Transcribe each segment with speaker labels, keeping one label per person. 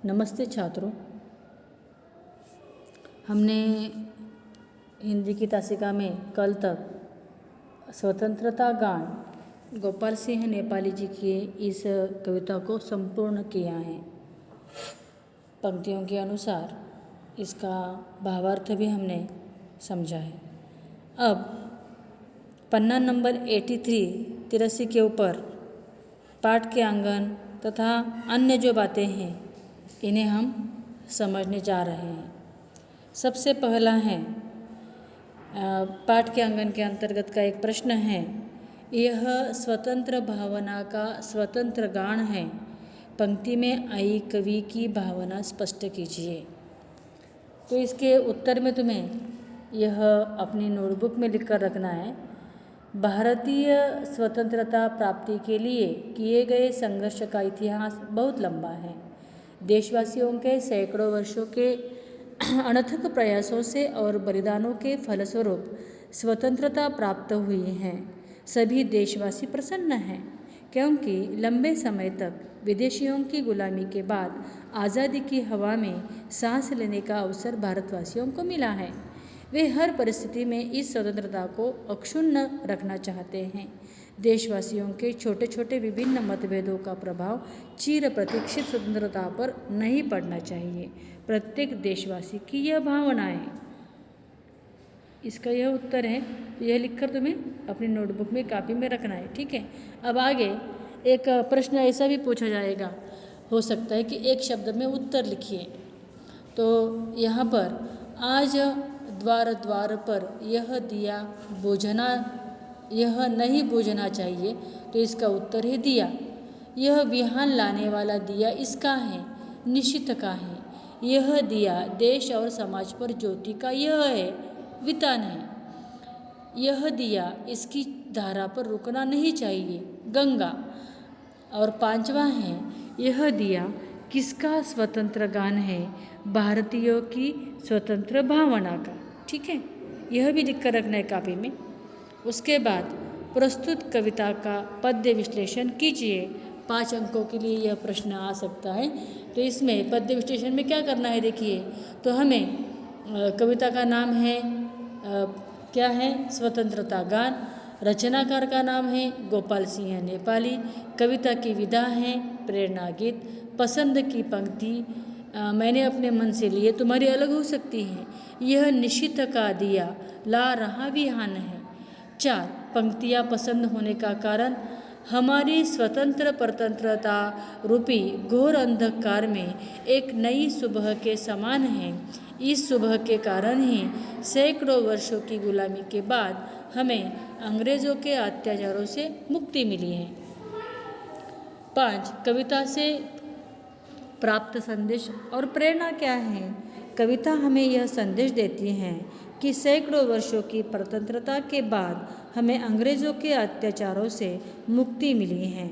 Speaker 1: नमस्ते छात्रों, हमने हिंदी की तासिका में कल तक स्वतंत्रता गान गोपाल सिंह नेपाली जी की इस कविता को संपूर्ण किया है। पंक्तियों के अनुसार इसका भावार्थ भी हमने समझा है। अब पन्ना नंबर 83 के ऊपर पाठ के अंगन तथा अन्य जो बातें हैं इन्हें हम समझने जा रहे हैं। सबसे पहला है पाठ के अंगन के अंतर्गत का एक प्रश्न है, यह स्वतंत्र भावना का स्वतंत्र गान है, पंक्ति में आई कवि की भावना स्पष्ट कीजिए। तो इसके उत्तर में तुम्हें यह अपनी नोटबुक में लिखकर रखना है। भारतीय स्वतंत्रता प्राप्ति के लिए किए गए संघर्ष का इतिहास बहुत लंबा है। देशवासियों के सैकड़ों वर्षों के अनथक प्रयासों से और बलिदानों के फलस्वरूप स्वतंत्रता प्राप्त हुई है। सभी देशवासी प्रसन्न हैं क्योंकि लंबे समय तक विदेशियों की गुलामी के बाद आज़ादी की हवा में सांस लेने का अवसर भारतवासियों को मिला है। वे हर परिस्थिति में इस स्वतंत्रता को अक्षुण्ण रखना चाहते हैं। देशवासियों के छोटे छोटे विभिन्न मतभेदों का प्रभाव चिर प्रतीक्षित स्वतंत्रता पर नहीं पड़ना चाहिए। प्रत्येक देशवासी की यह भावना है। इसका यह उत्तर है। तो यह लिखकर तुम्हें अपनी नोटबुक में कापी में रखना है, ठीक है। अब आगे एक प्रश्न ऐसा भी पूछा जाएगा, हो सकता है कि एक शब्द में उत्तर लिखिए। तो यहाँ पर आज द्वार द्वार पर यह दिया बुझना, यह नहीं बुझना चाहिए, तो इसका उत्तर है दिया। यह विहान लाने वाला दिया इसका है, निश्चित का है। यह दिया देश और समाज पर ज्योति का यह है, वितान है। यह दिया इसकी धारा पर रुकना नहीं चाहिए, गंगा। और पांचवा है, यह दिया किसका स्वतंत्र गान है, भारतीयों की स्वतंत्र भावना का, ठीक है। यह भी लिखकर रखना है कापी में। उसके बाद प्रस्तुत कविता का पद्य विश्लेषण कीजिए। 5 अंकों के लिए यह प्रश्न आ सकता है। तो इसमें पद्य विश्लेषण में क्या करना है, देखिए। तो हमें कविता का नाम है क्या है, स्वतंत्रता गान। रचनाकार का नाम है गोपाल सिंह नेपाली। कविता की विधा है प्रेरणा गीत। पसंद की पंक्ति मैंने अपने मन से लिए, तुम्हारी अलग हो सकती है। यह निश्चित का दिया ला रहा विहान है। 4 पंक्तियाँ पसंद होने का कारण, हमारी स्वतंत्र परतंत्रता रूपी घोर अंधकार में एक नई सुबह के समान है। इस सुबह के कारण ही सैकड़ों वर्षों की गुलामी के बाद हमें अंग्रेज़ों के अत्याचारों से मुक्ति मिली है। 5 कविता से प्राप्त संदेश और प्रेरणा क्या है। कविता हमें यह संदेश देती है कि सैकड़ों वर्षों की परतंत्रता के बाद हमें अंग्रेज़ों के अत्याचारों से मुक्ति मिली है,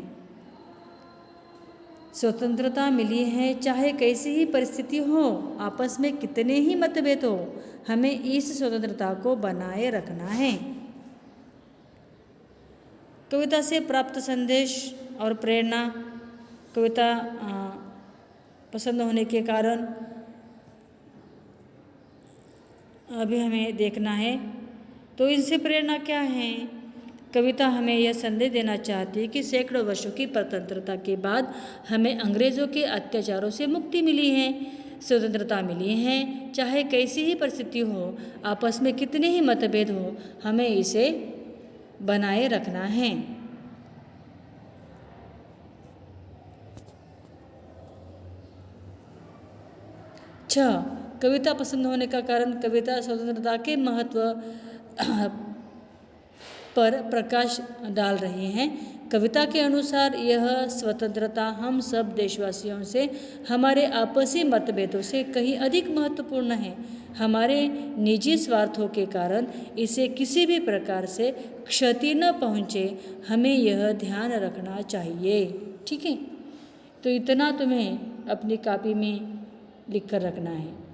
Speaker 1: स्वतंत्रता मिली है। चाहे कैसी ही परिस्थिति हो, आपस में कितने ही मतभेद हो, हमें इस स्वतंत्रता को बनाए रखना है। कविता से प्राप्त संदेश और प्रेरणा, कविता पसंद होने के कारण अभी हमें देखना है। तो इनसे प्रेरणा क्या है। कविता हमें यह संदेश देना चाहती है कि सैकड़ों वर्षों की स्वतंत्रता के बाद हमें अंग्रेज़ों के अत्याचारों से मुक्ति मिली है, स्वतंत्रता मिली है। चाहे कैसी ही परिस्थिति हो, आपस में कितने ही मतभेद हो, हमें इसे बनाए रखना है। कविता पसंद होने का कारण, कविता स्वतंत्रता के महत्व पर प्रकाश डाल रही हैं। कविता के अनुसार यह स्वतंत्रता हम सब देशवासियों से हमारे आपसी मतभेदों से कहीं अधिक महत्वपूर्ण है। हमारे निजी स्वार्थों के कारण इसे किसी भी प्रकार से क्षति न पहुँचे, हमें यह ध्यान रखना चाहिए, ठीक है। तो इतना तुम्हें अपनी कॉपी में लिख कर रखना है।